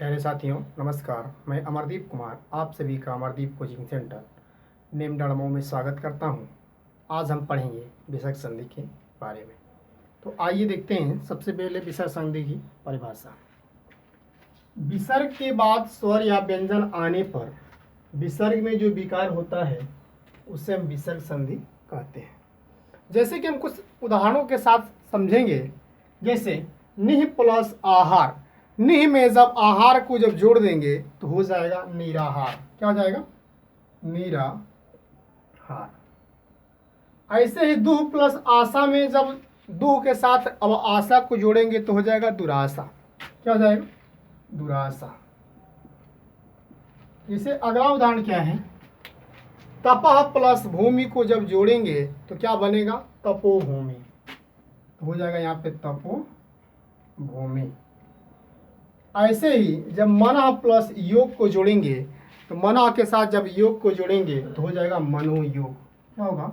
प्यारे साथियों नमस्कार। मैं अमरदीप कुमार आप सभी का अमरदीप कोचिंग सेंटर नेम डड़मो में स्वागत करता हूं। आज हम पढ़ेंगे विसर्ग संधि के बारे में। तो आइए देखते हैं सबसे पहले विसर्ग संधि की परिभाषा। विसर्ग के बाद स्वर या व्यंजन आने पर विसर्ग में जो विकार होता है उसे हम विसर्ग संधि कहते हैं। जैसे कि हम कुछ उदाहरणों के साथ समझेंगे। जैसे निह प्लस आहार, निह में जब आहार को जब जोड़ देंगे तो हो जाएगा निराहार। क्या हो जाएगा? निराहार। ऐसे ही दुह प्लस आशा में जब दुह के साथ अब आशा को जोड़ेंगे तो हो जाएगा दुराशा। क्या हो जाएगा? दुराशा। इसे अगला उदाहरण क्या है? तपह प्लस भूमि को जब जोड़ेंगे तो क्या बनेगा? तपोभूमि। तो हो जाएगा यहाँ पे तपोभूमि। ऐसे ही जब मनः प्लस योग को जोड़ेंगे तो मनः के साथ जब योग को जोड़ेंगे तो हो जाएगा मनोयोग। क्या होगा?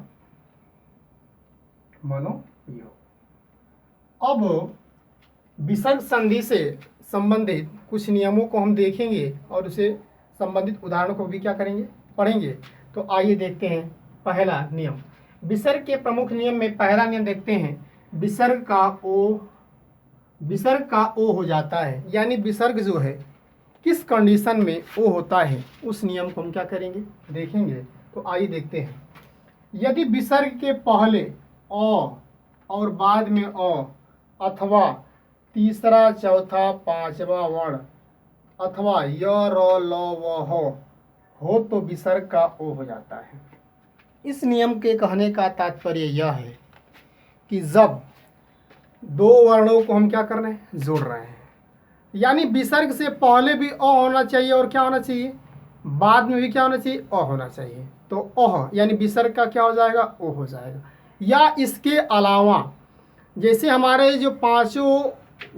मनोयोग। अब विसर्ग संधि से संबंधित कुछ नियमों को हम देखेंगे और उसे संबंधित उदाहरणों को भी क्या करेंगे? पढ़ेंगे। तो आइए देखते हैं पहला नियम। विसर्ग के प्रमुख नियम में पहला नियम देखते हैं। विसर्ग का ओ हो जाता है, यानी विसर्ग जो है किस कंडीशन में ओ होता है उस नियम को हम क्या करेंगे? देखेंगे। तो आइए देखते हैं। यदि विसर्ग के पहले अ और बाद में अ अथवा तीसरा चौथा पांचवा वर्ण अथवा य र ल व हो तो विसर्ग का ओ हो जाता है। इस नियम के कहने का तात्पर्य यह है कि जब दो वर्णों को हम क्या कर रहे हैं? जोड़ रहे हैं, यानी विसर्ग से पहले भी अ होना चाहिए और क्या होना चाहिए? बाद में भी क्या होना चाहिए? अ होना चाहिए। तो अह यानी विसर्ग का क्या हो जाएगा? ओ हो जाएगा। या इसके अलावा जैसे हमारे जो पांचों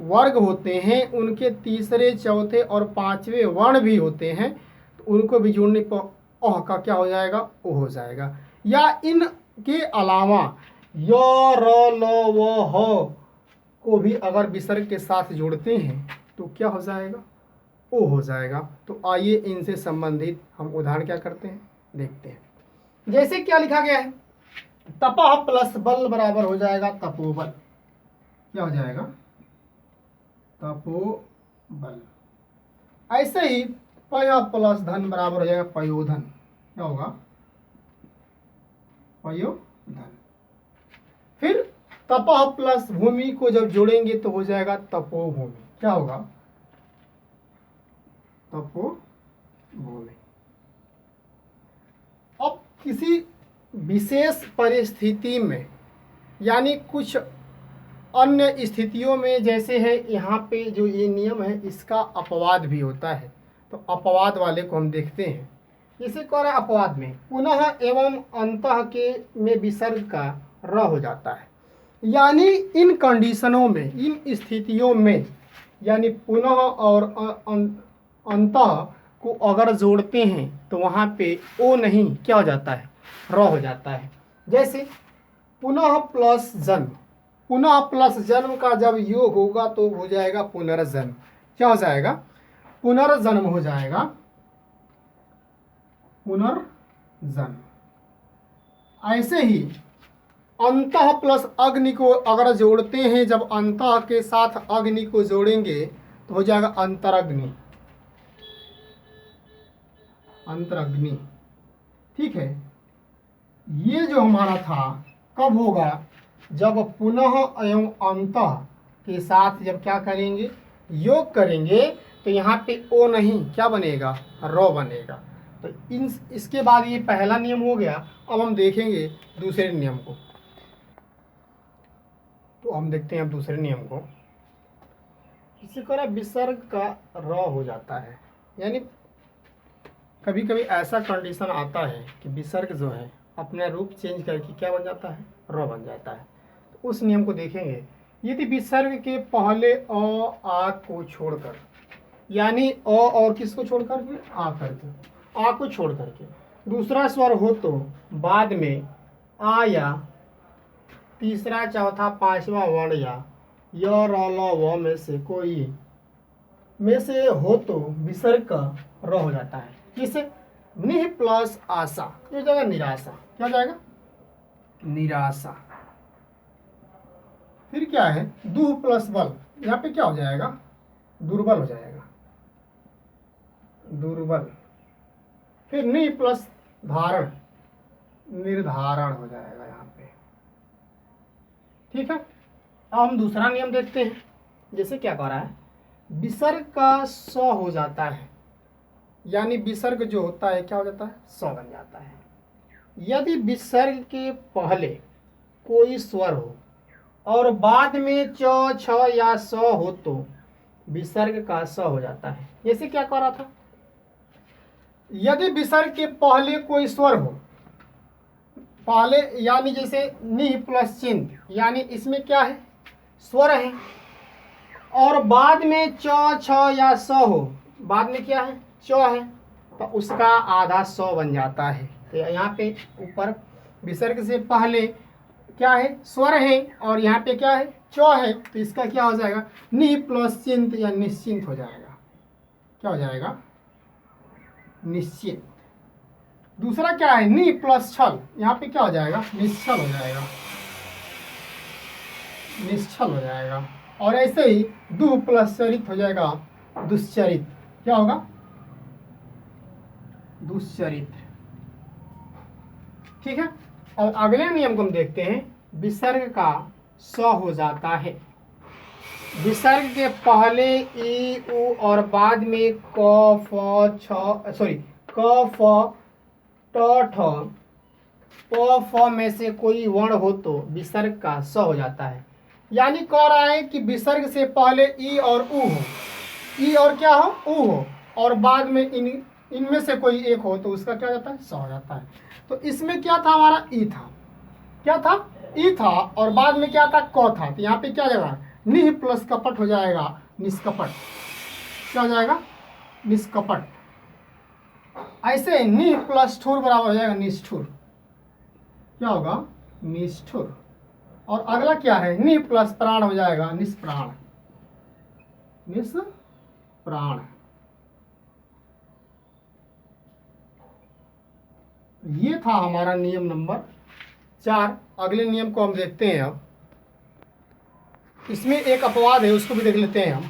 वर्ग होते हैं उनके तीसरे चौथे और पांचवें वर्ण भी होते हैं तो उनको भी जोड़ने पर अह का क्या हो जाएगा? ओ हो जाएगा। या इनके अलावा य र ल व ह को भी अगर विसर्ग के साथ जोड़ते हैं तो क्या हो जाएगा? ओ हो जाएगा। तो आइए इनसे संबंधित हम उदाहरण क्या करते हैं? देखते हैं। जैसे क्या लिखा गया है? तपह प्लस बल बराबर हो जाएगा तपोबल। क्या हो जाएगा? तपोबल। ऐसे ही पय प्लस धन बराबर हो जाएगा पयोधन। क्या होगा? पयोधन। फिर तपह प्लस भूमि को जब जोड़ेंगे तो हो जाएगा तपोभूमि। क्या होगा? तपोभूमि। अब किसी विशेष परिस्थिति में यानी कुछ अन्य स्थितियों में जैसे है यहाँ पे जो ये नियम है इसका अपवाद भी होता है। तो अपवाद वाले को हम देखते हैं। जैसे कह रहा है अपवाद में पुनः एवं अंतः के में विसर्ग का र हो जाता है। यानी इन कंडीशनों में इन स्थितियों में यानी पुनः और अंतः को अगर जोड़ते हैं तो वहाँ पे ओ नहीं क्या हो जाता है? र हो जाता है। जैसे पुनः प्लस जन्म, पुनः प्लस जन्म का जब योग होगा तो हो जाएगा पुनर्जन्म। क्या हो जाएगा? पुनर्जन्म हो जाएगा। पुनर्जन्म। ऐसे ही अंतः प्लस अग्नि को अगर जोड़ते हैं, जब अंतः के साथ अग्नि को जोड़ेंगे तो हो जाएगा अंतरग्नि। अंतरग्नि। ठीक है। ये जो हमारा था कब होगा? जब पुनः एवं अंतः के साथ जब क्या करेंगे? योग करेंगे तो यहाँ पे ओ नहीं क्या बनेगा? रो बनेगा। तो इसके बाद ये पहला नियम हो गया। अब हम देखेंगे दूसरे नियम को। तो हम देखते हैं अब दूसरे नियम को। इसी तरह विसर्ग का र हो जाता है, यानी कभी कभी ऐसा कंडीशन आता है कि विसर्ग जो है अपना रूप चेंज करके क्या बन जाता है? र बन जाता है। तो उस नियम को देखेंगे। यदि विसर्ग के पहले अ आ को छोड़कर, यानी अ और किसको छोड़ करके? आ करके, आ को छोड़ करके दूसरा स्वर हो तो बाद में आ या तीसरा चौथा पांचवा वर्ण या य र ल व में से कोई में से हो तो विसर्ग का र हो जाता है। किसे? निह प्लस आशा, ये हो जाएगा निराशा। क्या हो जाएगा? निराशा। फिर क्या है? दुह प्लस बल, यहाँ पे क्या हो जाएगा? दुर्बल हो जाएगा, दुर्बल। फिर नि प्लस धारण, निर्धारण हो जाएगा यहाँ पे। ठीक है, अब हम दूसरा नियम देखते हैं। जैसे क्या कह रहा है, विसर्ग का स हो जाता है, यानी विसर्ग जो होता है क्या हो जाता है? स बन जाता है। यदि विसर्ग के पहले कोई स्वर हो और बाद में च, छ या स हो तो विसर्ग का स हो जाता है। जैसे क्या कह रहा था, यदि विसर्ग के पहले कोई स्वर हो, पहले यानी जैसे नि प्लस चिन्ह, यानी इसमें क्या है? स्वर है, और बाद में च, छ या स हो, बाद में क्या है? च है, तो उसका आधा स बन जाता है। तो यहाँ पे ऊपर विसर्ग से पहले क्या है? स्वर है, और यहाँ पे क्या है? च है, तो इसका क्या हो जाएगा? नि प्लस चिंत या निश्चिंत हो जाएगा। क्या हो जाएगा? निश्चित। दूसरा क्या है? नि प्लस छल, यहाँ पे क्या हो जाएगा? निश्चल हो जाएगा, निश्चल हो जाएगा। और ऐसे ही दु प्लस चरित हो जाएगा दुश्चरित। क्या होगा? दुश्चरित। ठीक है, और अगले नियम को हम देखते हैं। विसर्ग का स हो जाता है, विसर्ग के पहले ई उ और बाद में क फ क फ ट ठ प फ में से कोई वर्ण हो तो विसर्ग का स हो जाता है। यानी कह रहा है कि विसर्ग से पहले ई और उ हो, ई और क्या हो? उ हो, और बाद में इनमें से कोई एक हो तो उसका क्या हो जाता है? स हो जाता है। तो इसमें क्या था? हमारा ई था। क्या था? ई था, और बाद में क्या था? क था। तो यहाँ पे क्या जाएगा? निह प्लस कपट हो जाएगा निष्कपट। क्या हो जाएगा? निष्कपट। ऐसे निह प्लस ठुर बराबर हो जाएगा निष्ठुर। क्या होगा? निष्ठुर। और अगला क्या है? नि प्लस प्राण हो जाएगा निष्प्राण, निष्प्राण। ये था हमारा नियम नंबर 4। अगले नियम को हम देखते हैं। अब इसमें एक अपवाद है, उसको भी देख लेते हैं हम।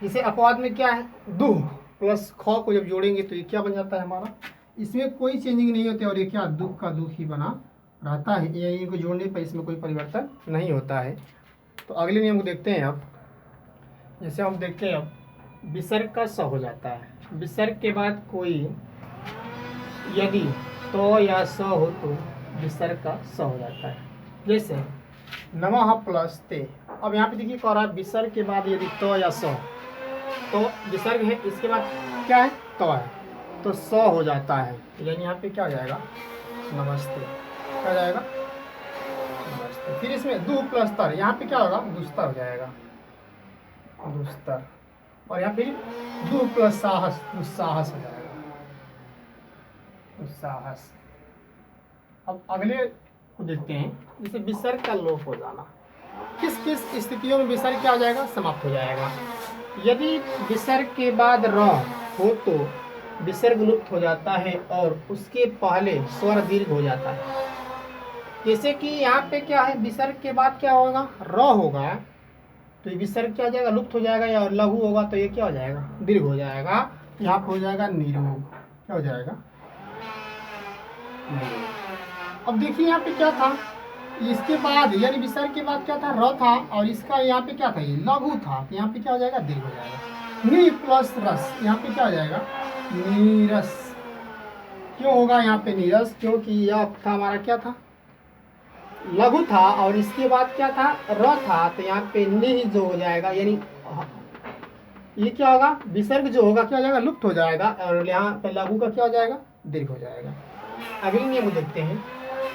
जैसे अपवाद में क्या है? दुह प्लस ख को जब जोड़ेंगे तो ये क्या बन जाता है हमारा? इसमें कोई चेंजिंग नहीं होती, और ये क्या? दुख का दुख ही बना रहता है। ये इनको जोड़ने पर इसमें कोई परिवर्तन नहीं होता है। तो अगले नियम को देखते हैं अब। जैसे हम देखते हैं अब, विसर्ग का स हो जाता है, विसर्ग के बाद कोई यदि तो या स हो तो विसर्ग का स हो जाता है। जैसे नमः प्लस ते। अब यहाँ पे देखिए कह रहा है विसर्ग के बाद यदि तो या स, तो विसर्ग है, इसके बाद क्या है? तो है, तो स हो जाता है। यानी यहाँ पे क्या हो जाएगा? नमस्ते। क्या हो जाएगा? नमस्ते। फिर इसमें दु प्लस तर, यहाँ पे क्या होगा? दुस्तर हो जाएगा, दुस्तर। और यहाँ पे दु प्लस साहस, दुस्साहस हो जाएगा, दुस्साहस। अब अगले को देखते हैं। जैसे विसर्ग का लोप हो जाना, किस किस स्थितियों में विसर्ग क्या हो जाएगा? समाप्त हो जाएगा। यदि विसर्ग के बाद र हो तो विसर्ग लुप्त हो जाता है और उसके पहले स्वर दीर्घ हो जाता है। जैसे कि यहाँ पे क्या है? विसर्ग के बाद क्या होगा? र होगा, तो ये विसर्ग क्या हो जाएगा? लुप्त हो जाएगा। और लघु होगा तो ये क्या हो जाएगा? दीर्घ हो जाएगा। यहाँ पे हो जाएगा निरोग। क्या हो जाएगा? अब देखिए यहाँ पे क्या था? इसके बाद यानी विसर्ग के बाद क्या था? र था, और इसका यहाँ पे क्या था? ये लघु था, तो यहाँ पे क्या हो जाएगा? दीर्घ हो जाएगा। नि प्लस रस, यहाँ पे क्या हो जाएगा? नीरस। क्यों होगा यहाँ पे नीरस? क्योंकि यह था हमारा क्या था? लघु था, और इसके बाद क्या था? र था, तो यहाँ पे नि जो हो जाएगा, यानी ये क्या होगा? विसर्ग जो होगा क्या हो जाएगा? लुप्त हो जाएगा, और यहाँ पे लघु का क्या हो जाएगा? दीर्घ हो जाएगा। अगले नियम देखते हैं।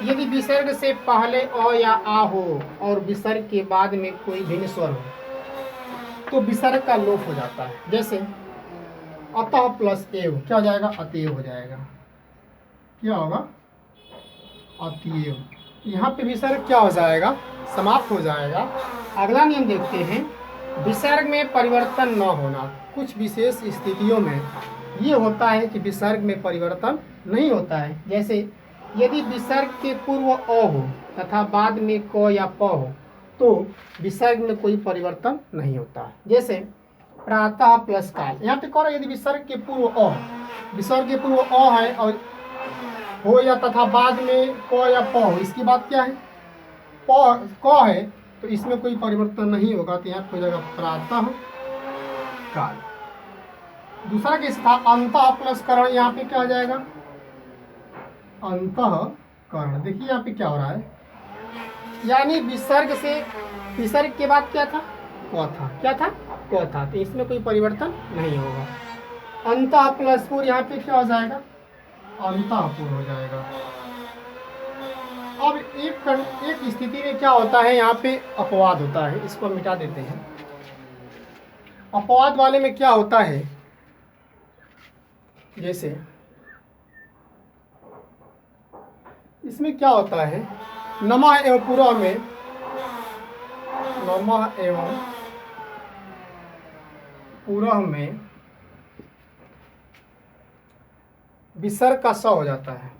यदि विसर्ग से पहले अ या आ हो और विसर्ग के बाद में कोई भिन्न स्वर हो तो विसर्ग का लोप हो जाता है। जैसे अतः प्लस एव, क्या हो जाएगा? अतएव हो जाएगा। क्या होगा? अतएव। यहाँ पे विसर्ग क्या हो जाएगा? समाप्त हो जाएगा। अगला नियम देखते हैं। विसर्ग में परिवर्तन न होना। कुछ विशेष स्थितियों में ये होता है कि विसर्ग में परिवर्तन नहीं होता है। जैसे यदि विसर्ग के पूर्व अ हो तथा बाद में क या प हो तो विसर्ग में कोई परिवर्तन नहीं होता है। जैसे प्रातः प्लस काल, यहाँ पे कह रहा है यदि विसर्ग के पूर्व अ, विसर्ग के पूर्व अ है और हो या तथा बाद में क या प हो, इसकी बात क्या है, क है तो इसमें कोई परिवर्तन नहीं होगा, तो यहाँ पे हो जाएगा प्रातः काल। दूसरा केस था अंतः प्लस करण, यहाँ पे क्या आ जाएगा अंतः करण। देखिए यहाँ पे क्या हो रहा है, यानी विसर्ग के बाद क्या था, क था, क्या था, क था, तो इसमें कोई परिवर्तन नहीं होगा। अंतः प्लस पूर, यहाँ पे क्या हो जाएगा अंतःपुर हो जाएगा। अब एक स्थिति में क्या होता है, यहाँ पे अपवाद होता है, इसको मिटा देते हैं। अपवाद वाले में क्या होता है, जैसे इसमें क्या होता है, नमः एवं पुरः में, नमः एवं पुरः में विसर्ग का स हो जाता है,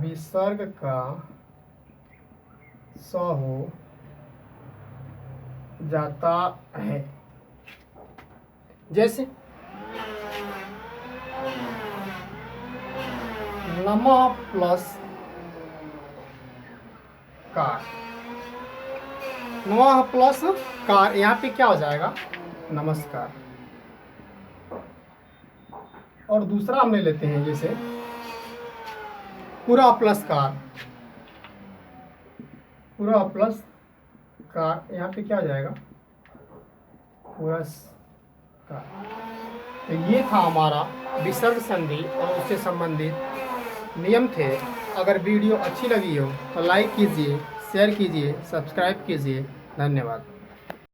विसर्ग का स हो जाता है। जैसे नमः प्लस कार, नमः प्लस कार, यहाँ पे क्या हो जाएगा नमस्कार। और दूसरा हम ले लेते हैं, जैसे पूरा प्लस कार, पूरा प्लस कार, यहाँ पे क्या हो जाएगा पूरा कार। तो ये था हमारा विसर्ग संधि और उससे संबंधित नियम थे। अगर वीडियो अच्छी लगी हो तो लाइक कीजिए, शेयर कीजिए, सब्सक्राइब कीजिए। धन्यवाद।